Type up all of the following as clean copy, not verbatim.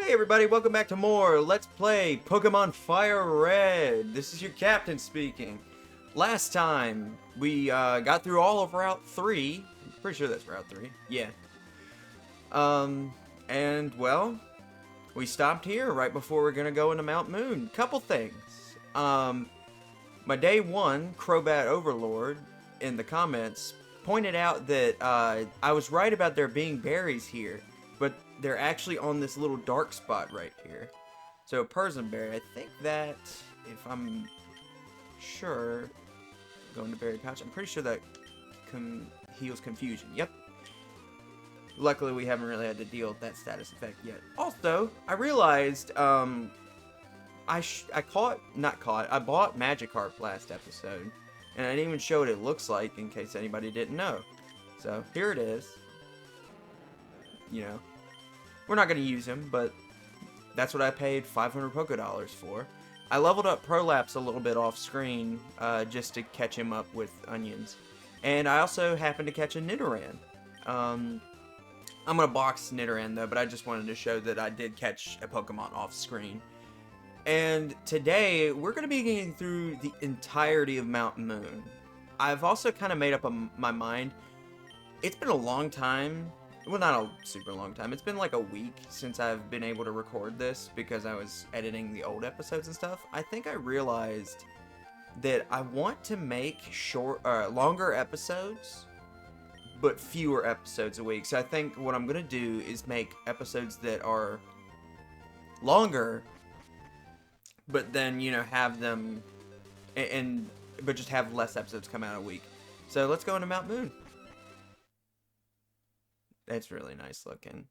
Hey everybody, welcome back to more Let's Play Pokemon FireRed. This is your captain speaking. Last time, we got through all of Route 3. I'm pretty sure that's Route 3. Yeah. And, well, we stopped here right before we're gonna go into Mount Moon. Couple things. My day one, Crobat Overlord, in the comments, pointed out that I was right about there being berries here. But they're actually on this little dark spot right here. So, Persianberry, I think that, if I'm sure, going to Berry Pouch, I'm pretty sure that heals Confusion. Yep. Luckily, we haven't really had to deal with that status effect yet. Also, I realized, I bought Magikarp last episode. And I didn't even show what it looks like, in case anybody didn't know. So, here it is. You know, we're not going to use him, but that's what I paid 500 Pokédollars for. I leveled up Prolapse a little bit off screen, just to catch him up with onions. And I also happened to catch a Nidoran. I'm going to box Nidoran though, but I just wanted to show that I did catch a Pokemon off screen. And today, we're going to be getting through the entirety of Mount Moon. I've also kind of made up my mind. It's been a long time. Well, not a super long time. It's been like a week since I've been able to record this because I was editing the old episodes and stuff. I think I realized that I want to make longer episodes, but fewer episodes a week. So I think what I'm going to do is make episodes that are longer, but then, you know, have them, but just have less episodes come out a week. So let's go into Mount Moon. It's really nice looking.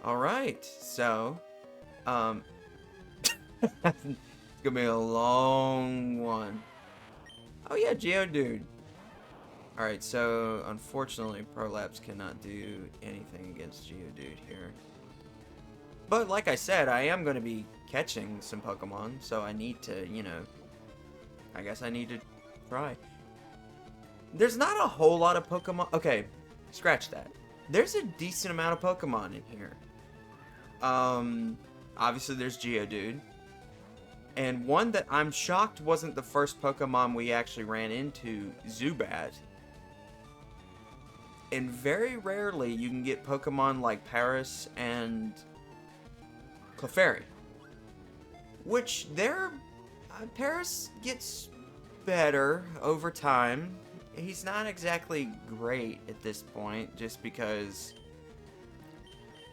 Alright, so, it's gonna be a long one. Oh yeah, Geodude. Alright, so, unfortunately, Prolapse cannot do anything against Geodude here. But, like I said, I am gonna be catching some Pokemon, so I need to, you know, I guess I need to try. There's not a whole lot of Pokemon. Okay. Scratch that. There's a decent amount of Pokemon in here. Obviously there's Geodude. And one that I'm shocked wasn't the first Pokemon we actually ran into, Zubat. And very rarely you can get Pokemon like Paris and Clefairy. Which Paris gets better over time. He's not exactly great at this point, just because,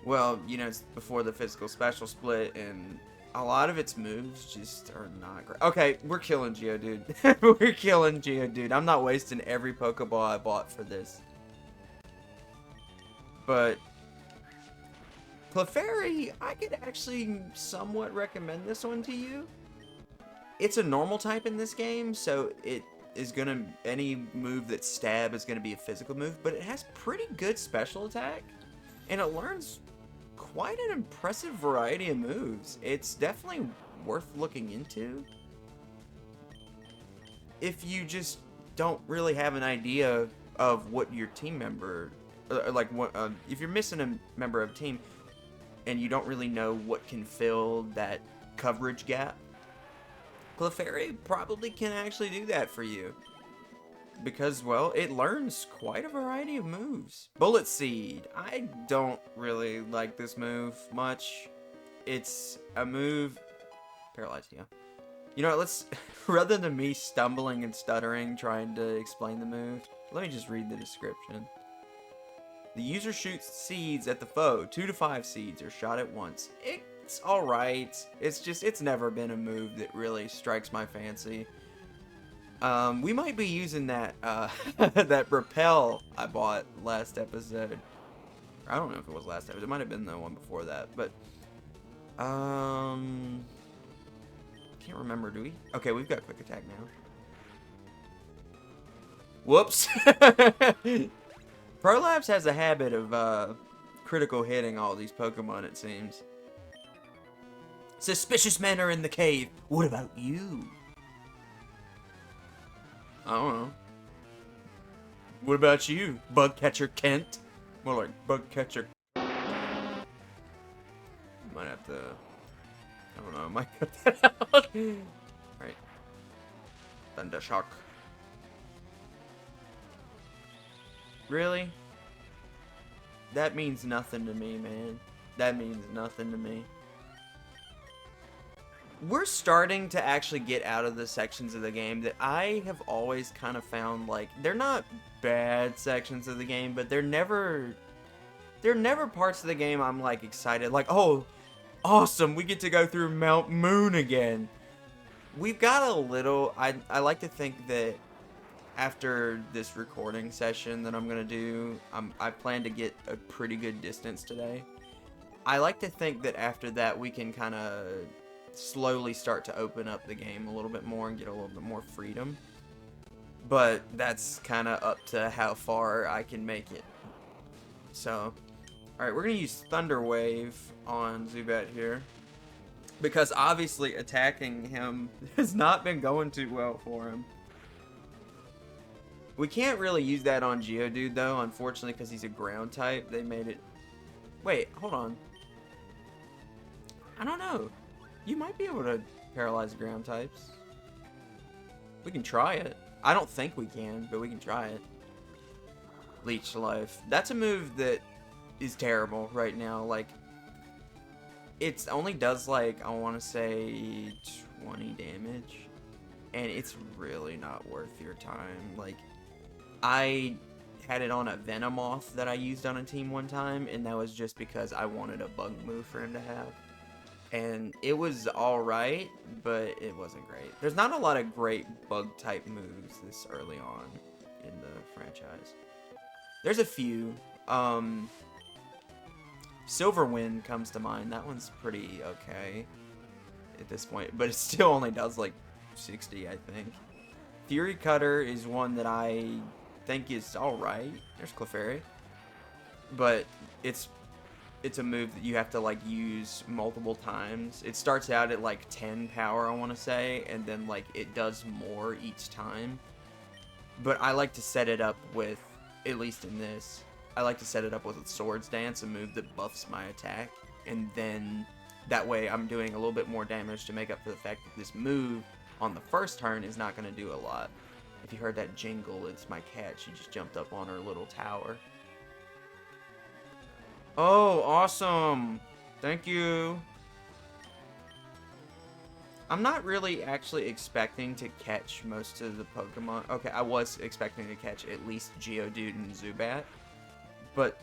well, you know, it's before the physical special split, and a lot of its moves just are not great. Okay, we're killing Geodude. We're killing Geodude. I'm not wasting every Pokeball I bought for this. But Clefairy, I could actually somewhat recommend this one to you. It's a normal type in this game, so any move that stab is gonna be a physical move, but it has pretty good special attack, and it learns quite an impressive variety of moves. It's definitely worth looking into if you just don't really have an idea of what your team member, if you're missing a member of a team and you don't really know what can fill that coverage gap. Clefairy probably can actually do that for you. Because, well, it learns quite a variety of moves. Bullet Seed. I don't really like this move much. It's a move... Paralyzed, yeah. You know what, let's... rather than me stumbling and stuttering trying to explain the move, let me just read the description. The user shoots seeds at the foe. 2 to 5 seeds are shot at once. It's alright. It's never been a move that really strikes my fancy. We might be using that, that Repel I bought last episode. I don't know if it was last episode. It might have been the one before that, but, can't remember, do we? Okay, we've got Quick Attack now. Whoops! Prolapse has a habit of, critical hitting all these Pokemon, it seems. Suspicious men are in the cave. What about you? I don't know. What about you, Bug Catcher Kent? More like Bug Catcher. Might have to... I don't know, I might cut that out. Alright. Thunder Shock. Really? That means nothing to me, man. That means nothing to me. We're starting to actually get out of the sections of the game that I have always kind of found, like, they're not bad sections of the game, but they're never parts of the game I'm, like, excited, like, oh, awesome, we get to go through Mount Moon again. We've got a little, I like to think that after this recording session that I'm gonna do, I plan to get a pretty good distance today. I like to think that after that we can kind of slowly start to open up the game a little bit more and get a little bit more freedom. But that's kind of up to how far I can make it. So, alright, we're going to use Thunder Wave on Zubat here. Because obviously attacking him has not been going too well for him. We can't really use that on Geodude though, unfortunately, because he's a ground type. They made it... Wait, hold on. I don't know. You might be able to paralyze ground types. We can try it. I don't think we can, but we can try it. Leech Life. That's a move that is terrible right now. Like, it only does, like, I want to say 20 damage. And it's really not worth your time. Like, I had it on a Venomoth that I used on a team one time, and that was just because I wanted a bug move for him to have. And it was alright, but it wasn't great. There's not a lot of great bug-type moves this early on in the franchise. There's a few. Silverwind comes to mind. That one's pretty okay at this point, but it still only does like 60, I think. Fury Cutter is one that I think is alright. There's Clefairy. But it's a move that you have to, like, use multiple times. It starts out at, like, 10 power, I want to say, and then, like, it does more each time. But I like to set it up with, at least in this, I like to set it up with a Swords Dance, a move that buffs my attack, and then that way I'm doing a little bit more damage to make up for the fact that this move on the first turn is not going to do a lot. If you heard that jingle, it's my cat. She just jumped up on her little tower. Oh, awesome. Thank you. I'm not really actually expecting to catch most of the Pokemon. Okay, I was expecting to catch at least Geodude and Zubat. But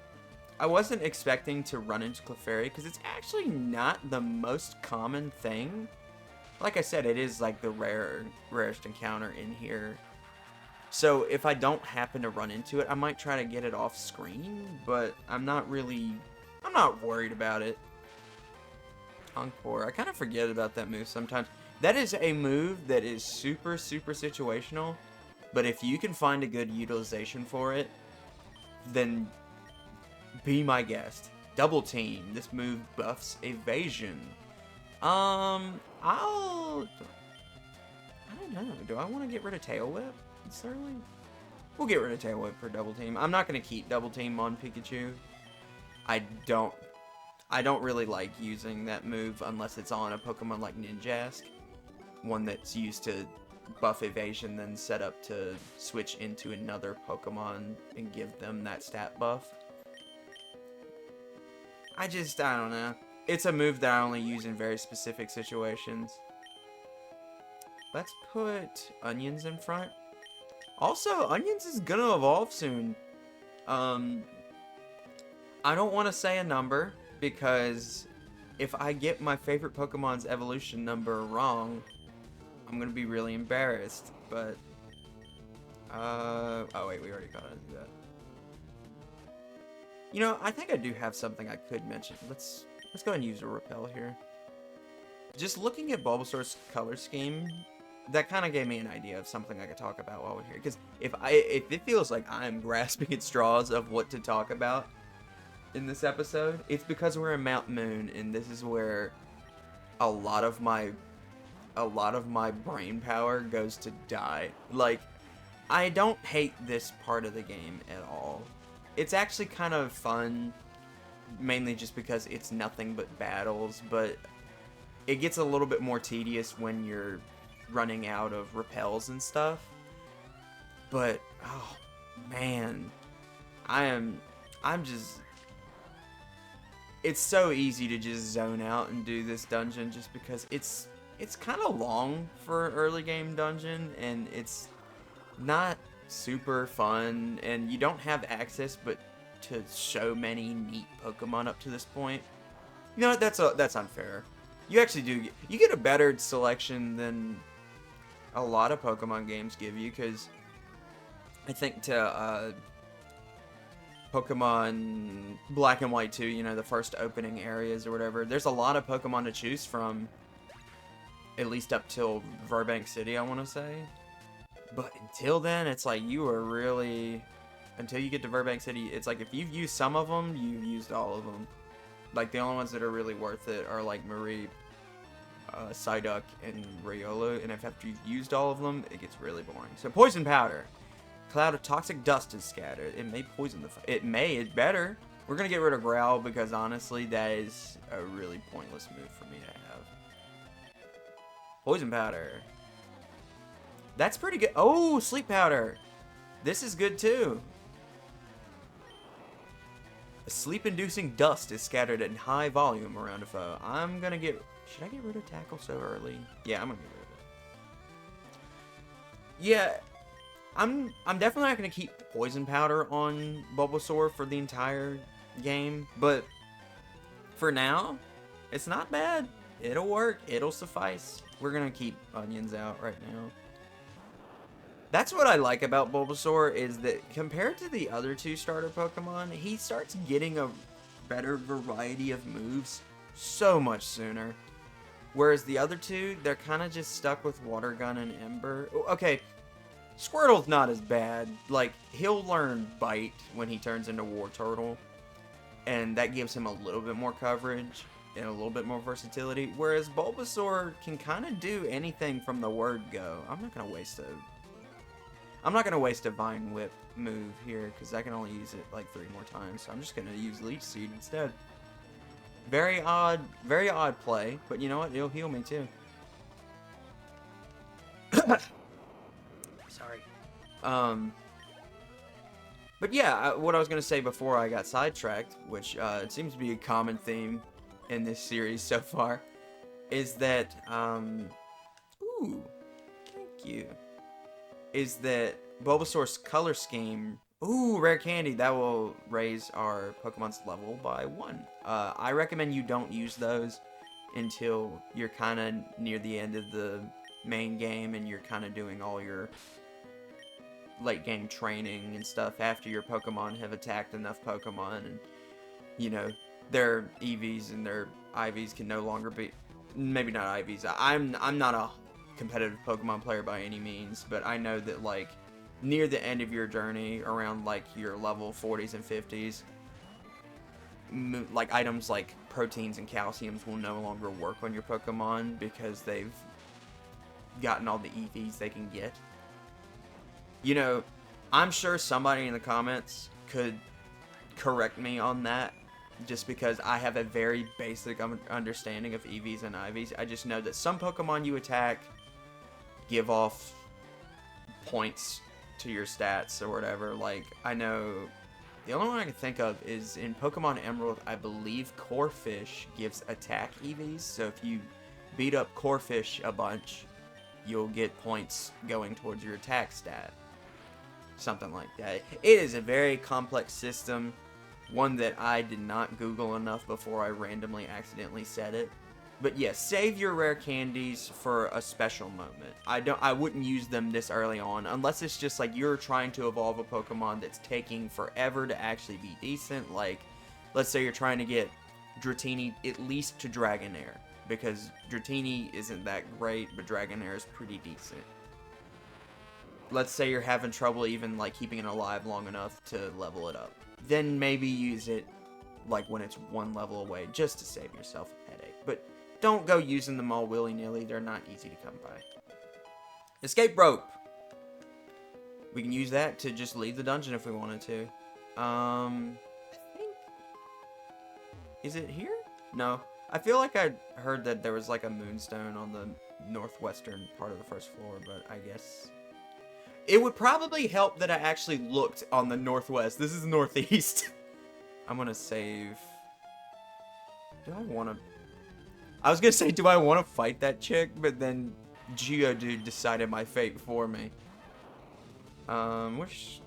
I wasn't expecting to run into Clefairy because it's actually not the most common thing. Like I said, it is like the rarest encounter in here. So if I don't happen to run into it, I might try to get it off screen, but I'm not worried about it. Encore. I kind of forget about that move sometimes. That is a move that is super, super situational, but if you can find a good utilization for it, then be my guest. Double Team. This move buffs evasion. I don't know. Do I want to get rid of Tail Whip? Certainly. We'll get rid of Tail Whip for Double Team. I'm not going to keep Double Team on Pikachu. I don't really like using that move unless it's on a Pokemon like Ninjask. One that's used to buff evasion, then set up to switch into another Pokemon and give them that stat buff. I don't know. It's a move that I only use in very specific situations. Let's put Onions in front. Also, Onions is gonna evolve soon. I don't want to say a number, because if I get my favorite Pokemon's evolution number wrong, I'm gonna be really embarrassed, but... oh wait, we already got into that. You know, I think I do have something I could mention. Let's go ahead and use a Repel here. Just looking at Bulbasaur's color scheme, that kind of gave me an idea of something I could talk about while we're here. Because if it feels like I'm grasping at straws of what to talk about in this episode, it's because we're in Mount Moon, and this is where a lot of my brain power goes to die. Like, I don't hate this part of the game at all. It's actually kind of fun mainly just because it's nothing but battles, but it gets a little bit more tedious when you're running out of repels and stuff. But, oh, man, I'm just, it's so easy to just zone out and do this dungeon just because it's kind of long for an early game dungeon, and it's not super fun, and you don't have access but to so many neat Pokemon up to this point. You know what, that's unfair. You actually you get a better selection than a lot of Pokemon games give you, because I think to Pokemon Black and White 2, you know, the first opening areas or whatever, there's a lot of Pokemon to choose from, at least up till Burbank City, I want to say. But until then, it's like you are really, until you get to Burbank City, it's like if you've used some of them, you've used all of them. Like, the only ones that are really worth it are like Marie, Psyduck, and Riolu, and if after you've used all of them, it gets really boring. So, Poison Powder. Cloud of toxic dust is scattered. It may poison the it's better. We're gonna get rid of Growl because honestly, that is a really pointless move for me to have. Poison Powder. That's pretty good. Oh, Sleep Powder. This is good too. A sleep-inducing dust is scattered in high volume around a foe. I'm gonna get... Should I get rid of Tackle so early? Yeah, I'm gonna get rid of it. Yeah, I'm definitely not gonna keep Poison Powder on Bulbasaur for the entire game, but for now, it's not bad. It'll work. It'll suffice. We're gonna keep Onions out right now. That's what I like about Bulbasaur, is that compared to the other two starter Pokemon, he starts getting a better variety of moves so much sooner. Whereas the other two, they're kind of just stuck with Water Gun and Ember. Okay, Squirtle's not as bad. Like, he'll learn Bite when he turns into Wartortle, and that gives him a little bit more coverage and a little bit more versatility. Whereas Bulbasaur can kind of do anything from the word go. I'm not gonna waste a Vine Whip move here, because I can only use it like 3 more times, so I'm just gonna use Leech Seed instead. Very odd play, but you know what? It'll heal me too. Sorry. But yeah, what I was gonna say before I got sidetracked, which it seems to be a common theme in this series so far, is that ooh, thank you. Is that Bulbasaur's color scheme... Ooh, rare candy. That will raise our Pokemon's level by 1. I recommend you don't use those until you're kind of near the end of the main game and you're kind of doing all your late game training and stuff after your Pokemon have attacked enough Pokemon, and, you know, their EVs and their IVs can no longer be... Maybe not IVs. I'm not a competitive Pokemon player by any means, but I know that, like, near the end of your journey, around like your level 40s and 50s, like items like proteins and calciums will no longer work on your Pokemon because they've gotten all the EVs they can get. You know, I'm sure somebody in the comments could correct me on that, just because I have a very basic understanding of EVs and IVs. I just know that some Pokemon you attack give off points to your stats or whatever. Like, I know the only one I can think of is in Pokemon Emerald. I believe Corphish gives attack EVs, so if you beat up Corphish a bunch, you'll get points going towards your attack stat. Something like that. It is a very complex system, one that I did not Google enough before I randomly accidentally said it. But yes, save your rare candies for a special moment. I wouldn't use them this early on, unless it's just like you're trying to evolve a Pokemon that's taking forever to actually be decent. Like, let's say you're trying to get Dratini at least to Dragonair, because Dratini isn't that great, but Dragonair is pretty decent. Let's say you're having trouble even like keeping it alive long enough to level it up. Then maybe use it like when it's 1 level away, just to save yourself a headache. But don't go using them all willy-nilly. They're not easy to come by. Escape rope. We can use that to just leave the dungeon if we wanted to. I think Is it here? No. I feel like I heard that there was like a moonstone on the northwestern part of the first floor, but I guess... It would probably help that I actually looked on the northwest. This is northeast. I'm gonna save... Do I want to... I was gonna say, do I want to fight that chick? But then Geodude decided my fate for me. Which...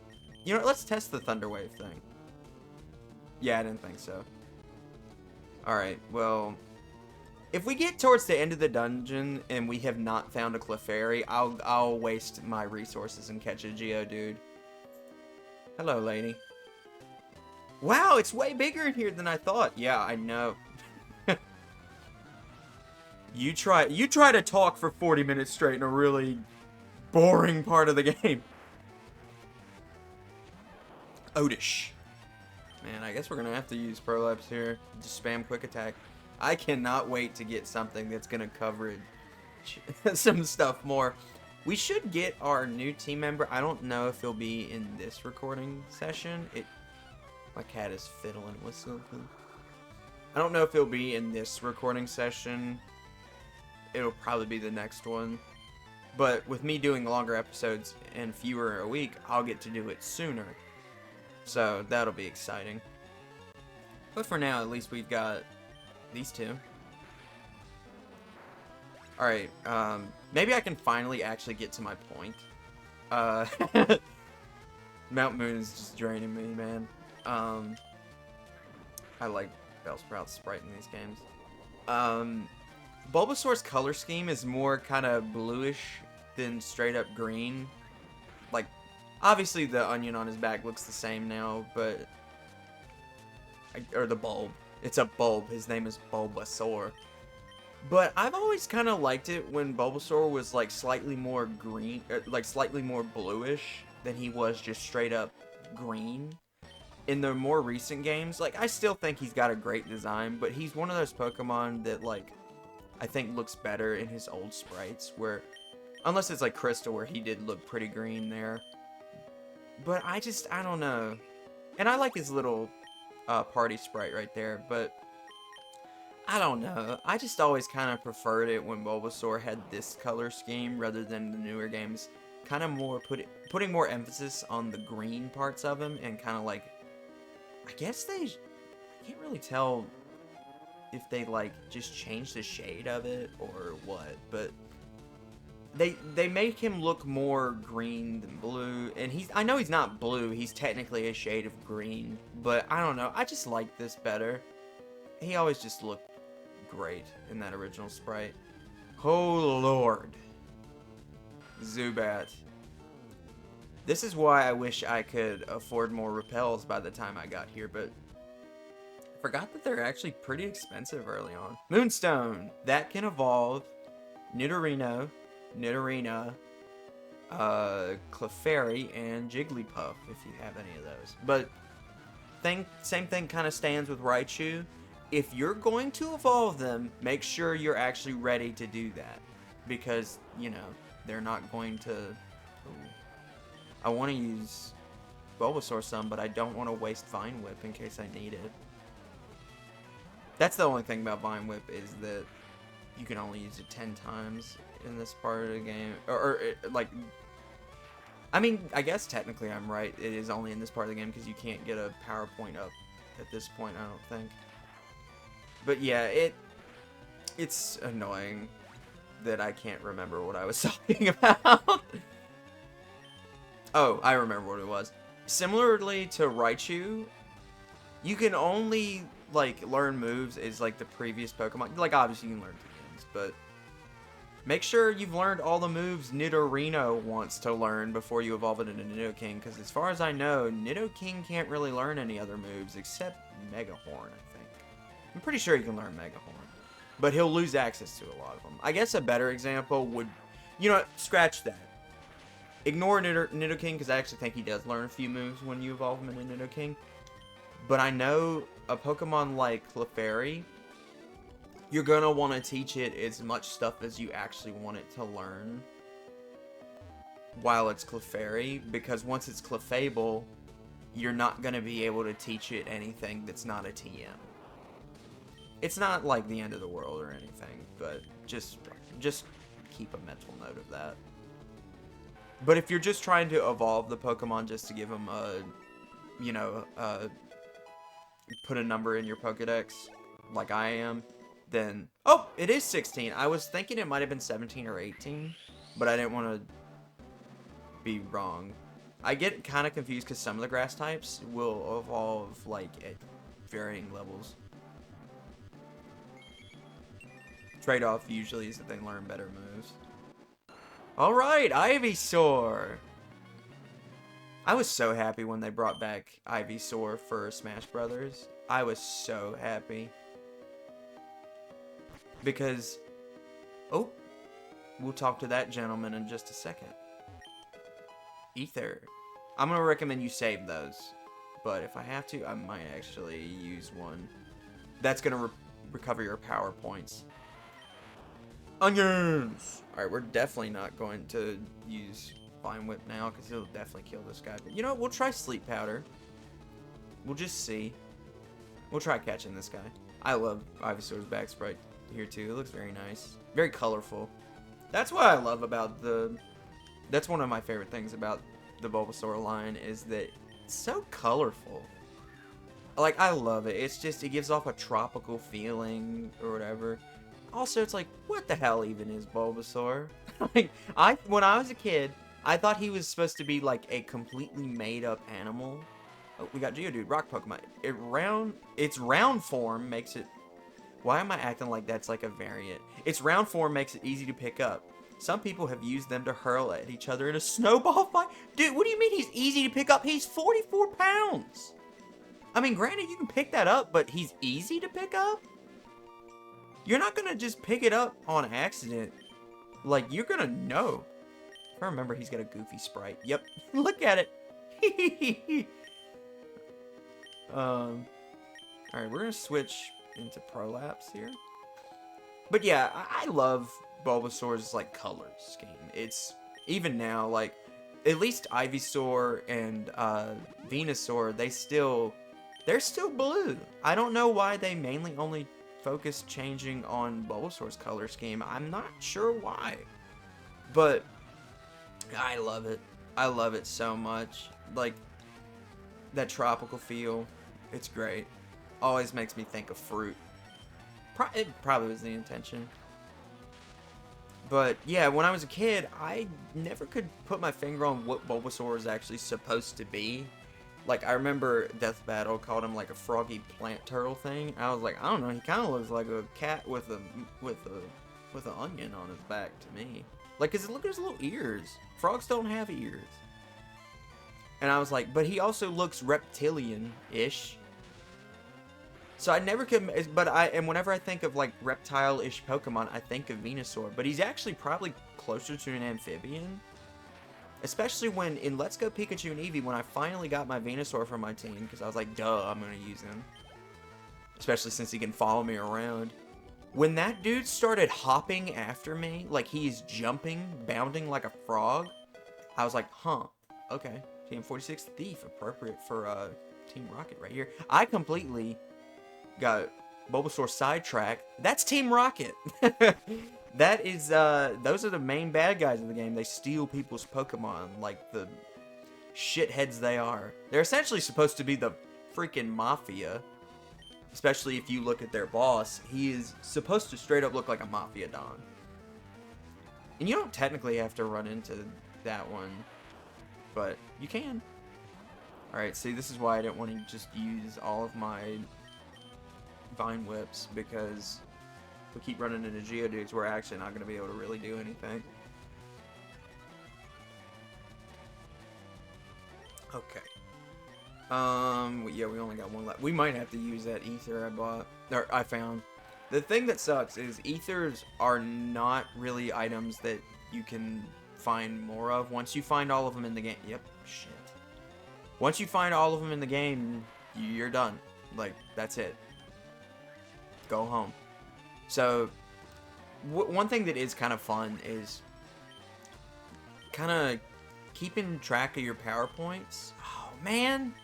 You know, let's test the Thunder Wave thing. Yeah, I didn't think so. Alright, well... If we get towards the end of the dungeon and we have not found a Clefairy, I'll waste my resources and catch a Geodude. Hello, lady. Wow, it's way bigger in here than I thought. Yeah, I know. You try to talk for 40 minutes straight in a really boring part of the game. Oddish. Man, I guess we're gonna have to use Prolapse here. Just spam quick attack. I cannot wait to get something that's gonna cover some stuff more. We should get our new team member. I don't know if he'll be in this recording session. My cat is fiddling with something. I don't know if he'll be in this recording session. It'll probably be the next one. But with me doing longer episodes and fewer a week, I'll get to do it sooner. So that'll be exciting. But for now, at least we've got these two. Alright, maybe I can finally actually get to my point. Mount Moon is just draining me, man. I like Bellsprout's sprite in these games. Bulbasaur's color scheme is more kind of bluish than straight up green. Like, obviously the onion on his back looks the same now, but... Or the bulb. It's a bulb. His name is Bulbasaur. But I've always kind of liked it when Bulbasaur was like slightly more green, like slightly more bluish than he was just straight up green. In the more recent games, like, I still think he's got a great design, but he's one of those Pokemon that, like, I think looks better in his old sprites, where, unless it's like Crystal, where he did look pretty green there. But I don't know. And I like his little party sprite right there, but I don't know. I just always kind of preferred it when Bulbasaur had this color scheme rather than the newer games. Kind of more putting more emphasis on the green parts of him and kind of like, I guess I can't really tell if they like just changed the shade of it or what, but they make him look more green than blue, and I know he's not blue, he's technically a shade of green, but I don't know, I just like this better. He always just looked great in that original sprite. Oh lord. Zubat. This is why I wish I could afford more repels by the time I got here, but I forgot that they're actually pretty expensive early on. Moonstone! That can evolve Nidorino, Nidorina, Clefairy, and Jigglypuff, if you have any of those. But same thing kind of stands with Raichu. If you're going to evolve them, make sure you're actually ready to do that. Because, you know, they're not going to... Ooh. I want to use Bulbasaur some, but I don't want to waste Vine Whip in case I need it. That's the only thing about Vine Whip, is that you can only use it 10 times in this part of the game. Like... I mean, I guess technically I'm right. It is only in this part of the game because you can't get a PowerPoint up at this point, I don't think. But yeah, it's annoying that I can't remember what I was talking about. Oh, I remember what it was. Similarly to Raichu, you can only, like, learn moves as, like, the previous Pokemon. Like, obviously you can learn things, but make sure you've learned all the moves Nidorino wants to learn before you evolve it into Nidoking, because as far as I know, Nidoking can't really learn any other moves except Megahorn, I think. I'm pretty sure he can learn Megahorn, but he'll lose access to a lot of them. I guess a better example would, you know, scratch that. Ignore Nidoking, because I actually think he does learn a few moves when you evolve him into Nidoking. But I know a Pokemon like Clefairy, you're going to want to teach it as much stuff as you actually want it to learn while it's Clefairy, because once it's Clefable, you're not going to be able to teach it anything that's not a TM. It's not like the end of the world or anything, but just keep a mental note of that. But if you're just trying to evolve the Pokemon just to give them a, you know, put a number in your Pokedex, like I am, then... Oh, it is 16. I was thinking it might have been 17 or 18, but I didn't want to be wrong. I get kind of confused because some of the grass types will evolve, like, at varying levels. Trade-off usually is that they learn better moves. Alright, Ivysaur! I was so happy when they brought back Ivysaur for Smash Brothers. I was so happy. Because... Oh! We'll talk to that gentleman in just a second. Ether. I'm going to recommend you save those. But if I have to, I might actually use one. That's going to recover your power points. Onions! Alright, we're definitely not going to use Vine Whip now, because it'll definitely kill this guy. But you know what? We'll try Sleep Powder. We'll just see. We'll try catching this guy. I love Ivysaur's back sprite here, too. It looks very nice. Very colorful. That's what I love about the... That's one of my favorite things about the Bulbasaur line, is that it's so colorful. Like, I love it. It's just, it gives off a tropical feeling, or whatever. Also, it's like, what the hell even is Bulbasaur? Like, when I was a kid, I thought he was supposed to be, like, a completely made-up animal. Oh, we got Geodude, rock Pokemon. Its round form makes it... Why am I acting like that's like a variant? Its round form makes it easy to pick up. Some people have used them to hurl at each other in a snowball fight. Dude, what do you mean he's easy to pick up? He's 44 pounds. I mean, granted, you can pick that up, but he's easy to pick up? You're not going to just pick it up on accident. Like, you're going to know. If I remember, he's got a goofy sprite. Yep. Look at it. Alright, we're going to switch into Prolapse here. But yeah, I love Bulbasaur's, like, color scheme. It's, even now, like, at least Ivysaur and Venusaur, they're still blue. I don't know why they mainly only focus changing on Bulbasaur's color scheme. I'm not sure why. But I love it. I love it so much. Like, that tropical feel. It's great. Always makes me think of fruit. It probably was the intention. But yeah, when I was a kid, I never could put my finger on what Bulbasaur was actually supposed to be. Like, I remember Death Battle called him like a froggy plant turtle thing. I was like, I don't know, he kind of looks like a cat with an onion on his back to me. Like, cause look at his little ears. Frogs don't have ears. And I was like, but he also looks reptilian-ish. So I never could, and whenever I think of like reptile-ish Pokemon, I think of Venusaur. But he's actually probably closer to an amphibian. Especially when, in Let's Go Pikachu and Eevee, when I finally got my Venusaur for my team, because I was like, duh, I'm going to use him. Especially since he can follow me around. When that dude started hopping after me, like he's jumping, bounding like a frog, I was like, huh, okay. Team 46 Thief, appropriate for Team Rocket right here. I completely got Bulbasaur sidetracked. That's Team Rocket. That is, those are the main bad guys in the game. They steal people's Pokemon like the shitheads they are. They're essentially supposed to be the freaking Mafia. Especially if you look at their boss. He is supposed to straight up look like a Mafia Don. And you don't technically have to run into that one. But you can. Alright, see, this is why I didn't want to just use all of my Vine Whips, because if we keep running into Geodudes, we're actually not going to be able to really do anything. Okay. Yeah, we only got one left. We might have to use that ether I found. The thing that sucks is ethers are not really items that you can find more of. Once you find all of them in the game, yep, shit. Once you find all of them in the game, you're done. Like, that's it. Go home. So, one thing that is kind of fun is kind of keeping track of your power points. Oh, man.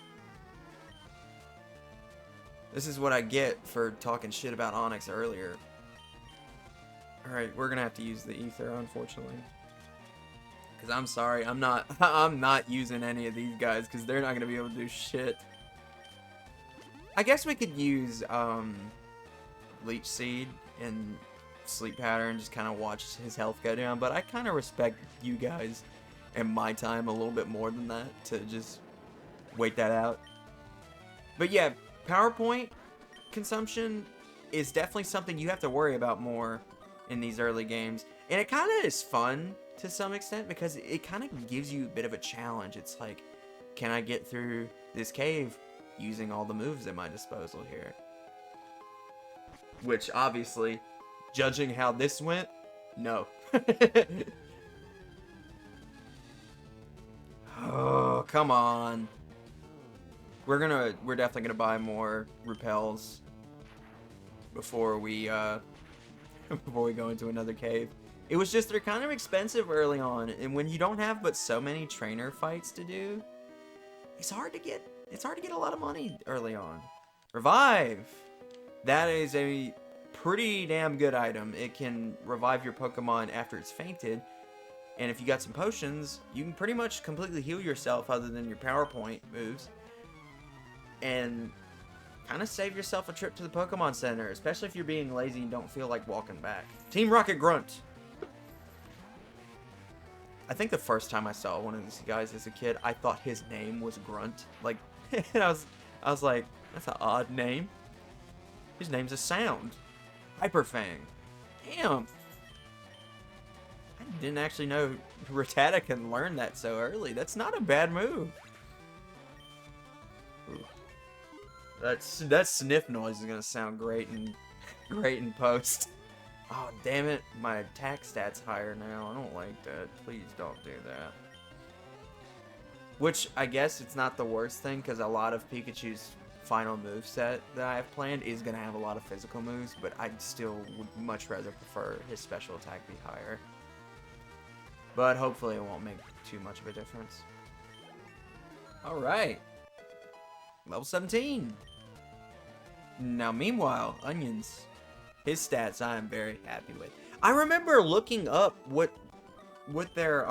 This is what I get for talking shit about Onyx earlier. Alright, we're gonna have to use the ether, unfortunately. Because I'm sorry, I'm not using any of these guys, because they're not gonna be able to do shit. I guess we could use, Leech Seed and Sleep Pattern, just kind of watch his health go down, but I kind of respect you guys and my time a little bit more than that, to just wait that out. But yeah, PowerPoint consumption is definitely something you have to worry about more in these early games. And it kind of is fun to some extent because it kind of gives you a bit of a challenge. It's like, can I get through this cave using all the moves at my disposal here? Which obviously, judging how this went, no. Oh, come on. We're definitely gonna buy more repels before we go into another cave. It was just, they're kind of expensive early on, and when you don't have but so many trainer fights to do, it's hard to get a lot of money early on. Revive! That is a pretty damn good item. It can revive your Pokemon after it's fainted, and if you got some potions, you can pretty much completely heal yourself other than your PowerPoint moves. And kind of save yourself a trip to the Pokemon Center, especially if you're being lazy and don't feel like walking back. Team Rocket Grunt. I think the first time I saw one of these guys as a kid, I thought his name was Grunt. Like, and I was like, that's an odd name. His name's a sound. Hyperfang. Damn. I didn't actually know Rattata can learn that so early. That's not a bad move. Ooh. That sniff noise is gonna sound great in post. Oh damn it, my attack stat's higher now. I don't like that. Please don't do that. Which I guess it's not the worst thing, because a lot of Pikachu's final moveset that I have planned is gonna have a lot of physical moves, but I still would much rather prefer his special attack be higher. But hopefully it won't make too much of a difference. Alright. Level 17. Now, meanwhile, Onions, his stats I am very happy with. I remember looking up what their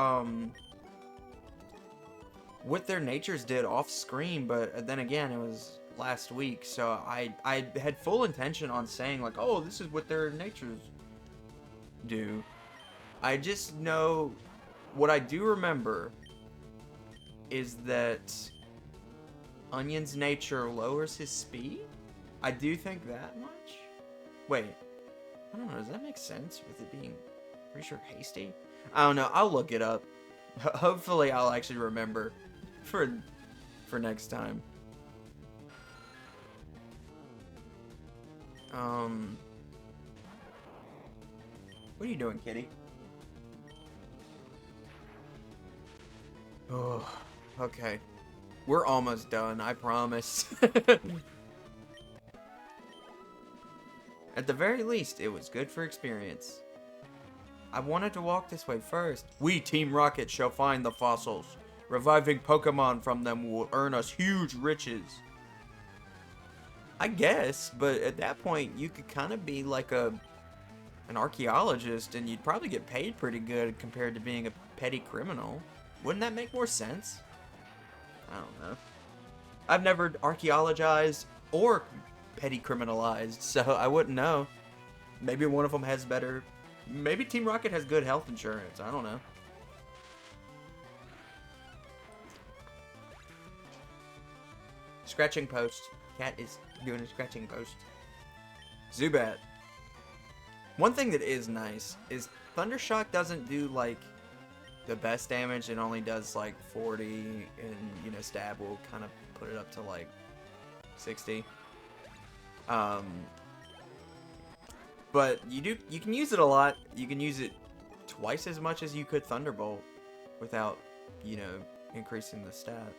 natures did off screen, but then again, it was last week, so I had full intention on saying like, oh, this is what their natures do. I just know what I do remember is that Onion's nature lowers his speed. I do think that much. Wait, I don't know. Does that make sense with it being pretty sure hasty? I don't know. I'll look it up. Hopefully, I'll actually remember for next time. What are you doing, kitty? Oh, okay. We're almost done, I promise. At the very least, it was good for experience. I wanted to walk this way first. We, Team Rocket, shall find the fossils. Reviving Pokemon from them will earn us huge riches. I guess, but at that point, you could kind of be like an archaeologist, and you'd probably get paid pretty good compared to being a petty criminal. Wouldn't that make more sense? I don't know. I've never archaeologized or petty criminalized, so I wouldn't know. Maybe one of them has better... Maybe Team Rocket has good health insurance. I don't know. Scratching post. Cat is doing a scratching post. Zubat. One thing that is nice is Thundershock doesn't do, like, the best damage. It only does, like, 40, and, you know, Stab will kind of put it up to, like, 60. But you can use it a lot. You can use it twice as much as you could Thunderbolt without, you know, increasing the stat.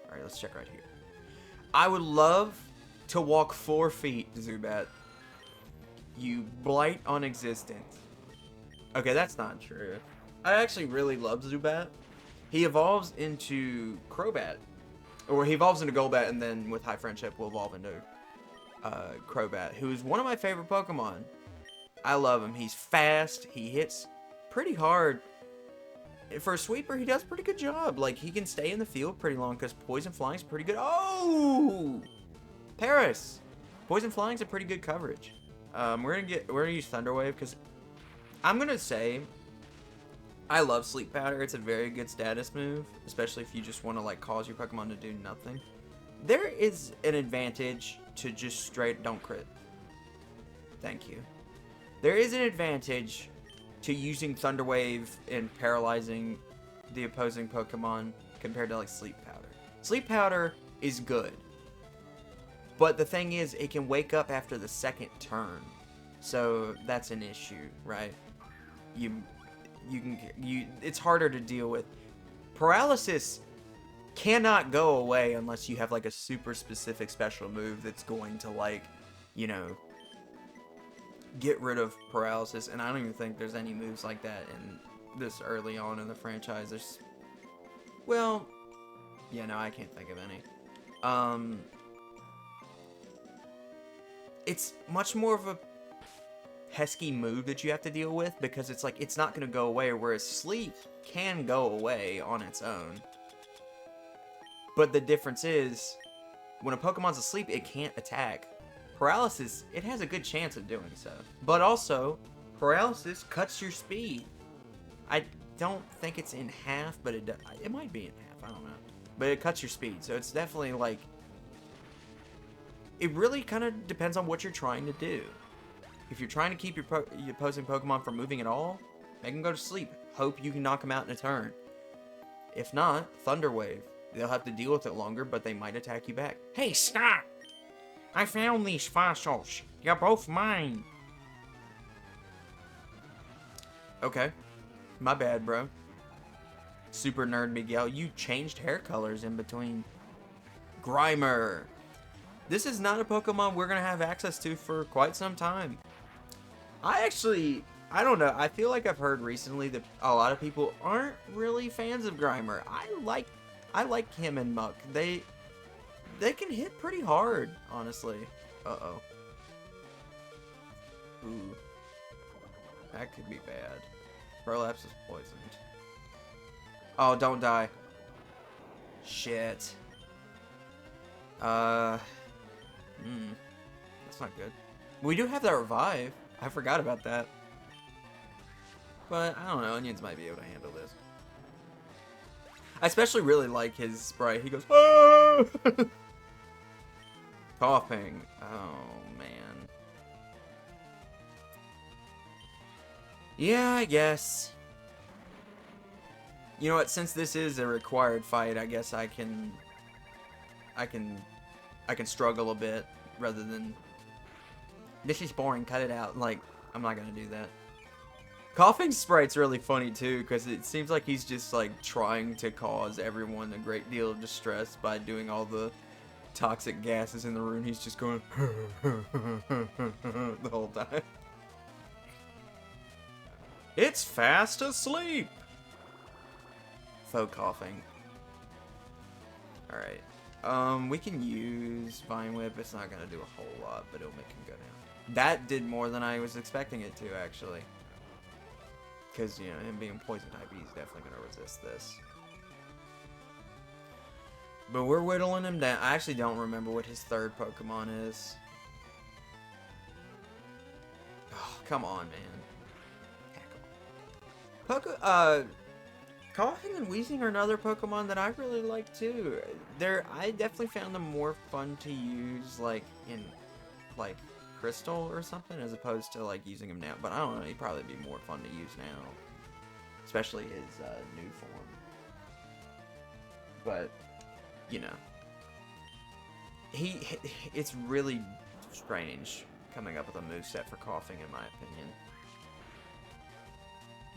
Alright, let's check right here. I would love to walk 4 feet, Zubat. You blight on existence. Okay, that's not true. I actually really love Zubat. He evolves into Crobat. Or he evolves into Golbat, and then with High Friendship will evolve into Crobat, who is one of my favorite Pokemon. I love him. He's fast. He hits pretty hard. For a sweeper, he does a pretty good job. Like, he can stay in the field pretty long because Poison Flying's pretty good. Oh! Paris! Poison Flying's a pretty good coverage. We're gonna use Thunder Wave because I'm gonna say I love Sleep Powder. It's a very good status move, especially if you just want to like cause your Pokemon to do nothing. There is an advantage to just straight don't crit. Thank you. There is an advantage to using Thunder Wave and paralyzing the opposing Pokemon compared to like Sleep Powder. Sleep Powder is good, but the thing is, it can wake up after the second turn, so that's an issue, right? It's harder to deal with. Paralysis cannot go away unless you have like a super specific special move that's going to like, you know, get rid of paralysis. And I don't even think there's any moves like that in this early on in the franchise. There's, well, yeah, no, I can't think of any. It's much more of a pesky move that you have to deal with because it's like it's not going to go away, whereas Sleep can go away on its own. But the difference is, when a Pokemon's asleep, it can't attack. Paralysis, it has a good chance of doing so. But also, paralysis cuts your speed. I don't think it's in half, but it might be in half, I don't know. But it cuts your speed, so it's definitely like, it really kind of depends on what you're trying to do. If you're trying to keep your opposing Pokemon from moving at all, make them go to sleep. Hope you can knock them out in a turn. If not, Thunder Wave. They'll have to deal with it longer, but they might attack you back. Hey, stop! I found these fossils. You're both mine. Okay. My bad, bro. Super Nerd Miguel, you changed hair colors in between. Grimer. This is not a Pokemon we're going to have access to for quite some time. I don't know. I feel like I've heard recently that a lot of people aren't really fans of Grimer. I like him and Muck. They can hit pretty hard, honestly. Uh-oh. Ooh. That could be bad. Prolapse is poisoned. Oh, don't die. Shit. That's not good. We do have that revive. I forgot about that. But, I don't know. Onions might be able to handle this. I especially really like his sprite. He goes, ah! Coughing. Oh, man. Yeah, I guess. You know what? Since this is a required fight, I guess I can struggle a bit rather than, this is boring, cut it out. Like, I'm not gonna do that. Coughing sprite's really funny too, because it seems like he's just like trying to cause everyone a great deal of distress by doing all the toxic gases in the room. He's just going the whole time. It's fast asleep. Faux coughing. Alright. We can use Vine Whip. It's not gonna do a whole lot, but it'll make him go down. That did more than I was expecting it to, actually. Because, you know, him being poison type, he's definitely gonna resist this. But we're whittling him down. I actually don't remember what his third Pokemon is. Oh, come on, man. Coughing and Wheezing are another Pokemon that I really like too. I definitely found them more fun to use like in like Crystal or something as opposed to like using him now. But I don't know, he'd probably be more fun to use now. Especially his new form. But, you know. It's really strange coming up with a moveset for coughing in my opinion.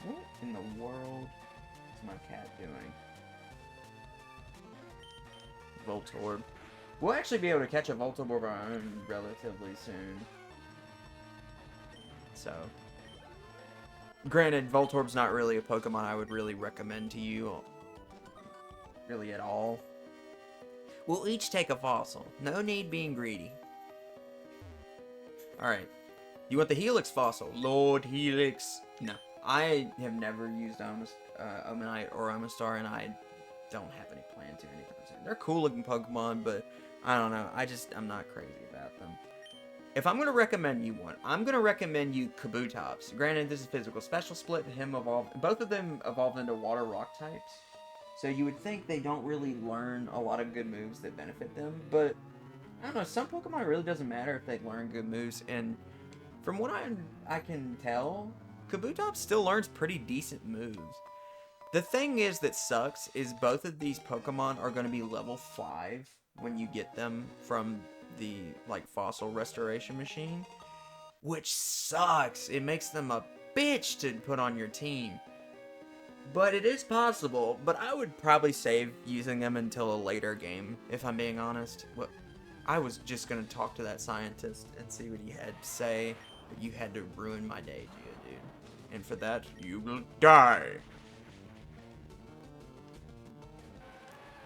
What in the world is my cat doing? Voltorb. We'll actually be able to catch a Voltorb of our own relatively soon. So, granted, Voltorb's not really a Pokemon I would really recommend to you, really at all. We'll each take a fossil. No need being greedy. Alright. You want the Helix fossil? Lord Helix. No. I have never used Omanite or Omastar, and I don't have any plan to anytime soon. They're cool looking Pokemon, but I don't know. I'm not crazy about them. If I'm going to recommend you one, I'm going to recommend you Kabutops. Granted, this is physical special split. Both of them evolved into water rock types. So you would think they don't really learn a lot of good moves that benefit them. But, I don't know, some Pokemon it really doesn't matter if they learn good moves. And from what I can tell, Kabutops still learns pretty decent moves. The thing is that sucks is both of these Pokemon are going to be level 5 when you get them from the fossil restoration machine, which sucks. It makes them a bitch to put on your team, but it is possible. But I would probably save using them until a later game, if I'm being honest. Well, I was just gonna talk to that scientist and see what he had to say, but you had to ruin my day, dude, and for that you will die.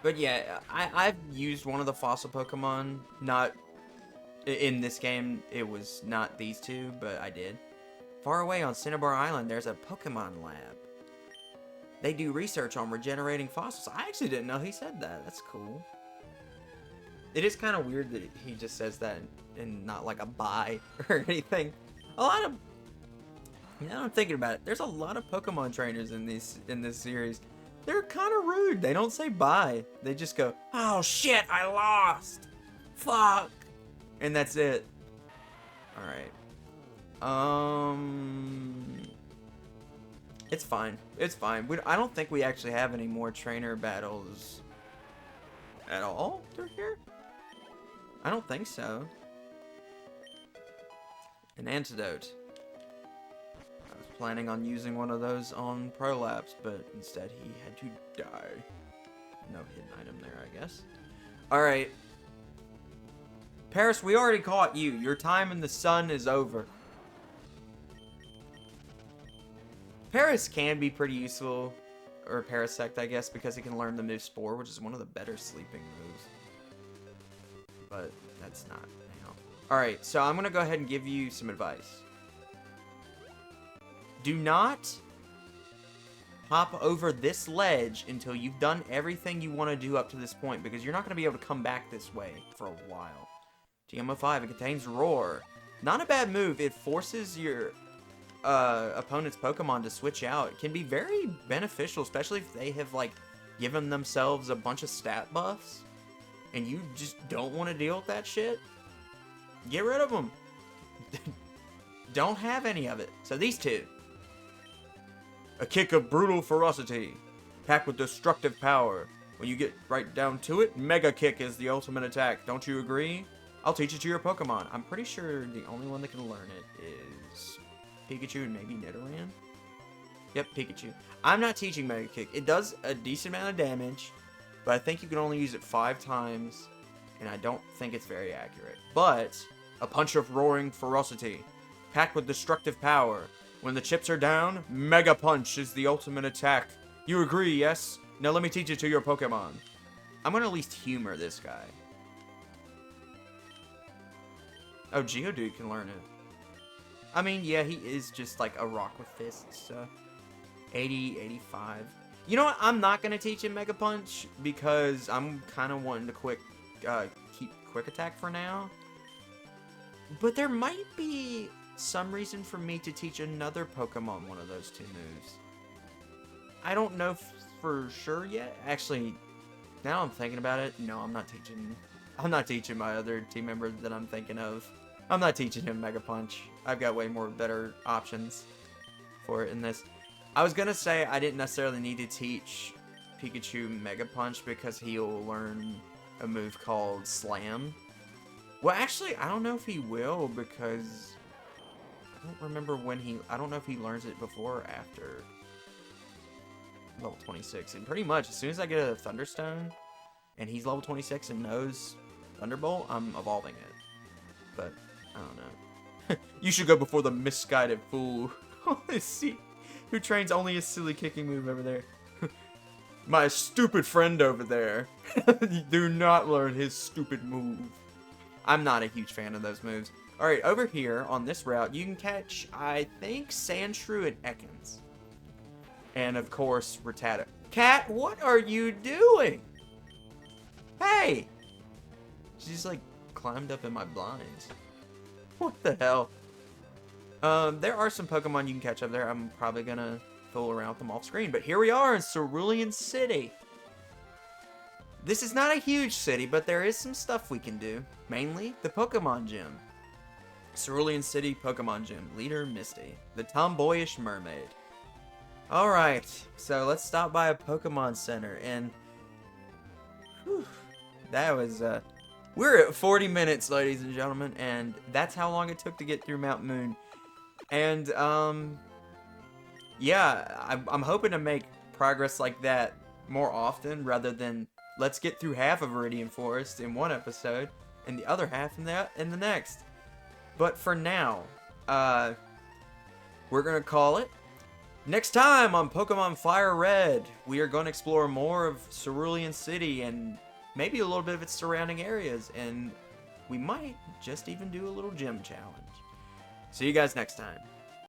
But yeah, I've used one of the fossil Pokemon, not in this game. It was not these two, but I did. Far away on Cinnabar Island, there's a Pokemon lab. They do research on regenerating fossils. I actually didn't know he said that. That's cool. It is kind of weird that he just says that and not like a bye or anything. Now I'm thinking about it. There's a lot of Pokemon trainers in this series. They're kind of rude. They don't say bye. They just go, "Oh shit, I lost. Fuck." And that's it. Alright. It's fine. It's fine. I don't think we actually have any more trainer battles at all through here. I don't think so. An antidote. I was planning on using one of those on Prolapse, but instead he had to die. No hidden item there, I guess. Alright. Paris, we already caught you. Your time in the sun is over. Paris can be pretty useful, or Parasect, I guess, because he can learn the move Spore, which is one of the better sleeping moves. But that's not now. Alright, so I'm going to go ahead and give you some advice. Do not hop over this ledge until you've done everything you want to do up to this point, because you're not going to be able to come back this way for a while. TM05, it contains Roar. Not a bad move. It forces your opponent's Pokemon to switch out. It can be very beneficial, especially if they have, given themselves a bunch of stat buffs, and you just don't want to deal with that shit. Get rid of them. Don't have any of it. So these two. A kick of brutal ferocity, packed with destructive power. When you get right down to it, Mega Kick is the ultimate attack. Don't you agree? I'll teach it to your Pokemon. I'm pretty sure the only one that can learn it is Pikachu and maybe Nidoran. Yep, Pikachu. I'm not teaching Mega Kick. It does a decent amount of damage, but I think you can only use it 5 times, and I don't think it's very accurate. But a punch of roaring ferocity, packed with destructive power. When the chips are down, Mega Punch is the ultimate attack. You agree, yes? Now let me teach it to your Pokemon. I'm gonna at least humor this guy. Oh, Geodude can learn it. I mean, yeah, he is just like a rock with fists, so 80, 85. You know what? I'm not going to teach him Mega Punch because I'm kind of wanting to keep Quick Attack for now. But there might be some reason for me to teach another Pokemon one of those 2 moves. I don't know for sure yet. Actually, now I'm thinking about it, no, I'm not teaching my other team member that I'm thinking of. I'm not teaching him Mega Punch. I've got way more better options for it in this. I was gonna say I didn't necessarily need to teach Pikachu Mega Punch because he'll learn a move called Slam. Well, actually, I don't know if he will because I don't remember I don't know if he learns it before or after level 26. And pretty much as soon as I get a Thunderstone and he's level 26 and knows Thunderbolt, I'm evolving it. But I don't know. You should go before the misguided fool. See, who trains only a silly kicking move over there. My stupid friend over there. Do not learn his stupid move. I'm not a huge fan of those moves. Alright, over here on this route, you can catch, I think, Sandshrew and Ekans. And, of course, Rattata. Cat, what are you doing? Hey! She's, like, climbed up in my blinds. What the hell? There are some Pokemon you can catch up there. I'm probably gonna fool around with them off screen. But here we are in Cerulean City. This is not a huge city, but there is some stuff we can do. Mainly, the Pokemon Gym. Cerulean City Pokemon Gym. Leader Misty. The tomboyish mermaid. Alright, so let's stop by a Pokemon Center. And whew, that was, we're at 40 minutes, ladies and gentlemen. And that's how long it took to get through Mount Moon. And, yeah, I'm hoping to make progress like that more often, rather than let's get through half of Viridian Forest in one episode, and the other half in the next. But for now, we're gonna call it. Next time on Pokemon FireRed, we are going to explore more of Cerulean City and maybe a little bit of its surrounding areas, and we might just even do a little gym challenge. See you guys next time.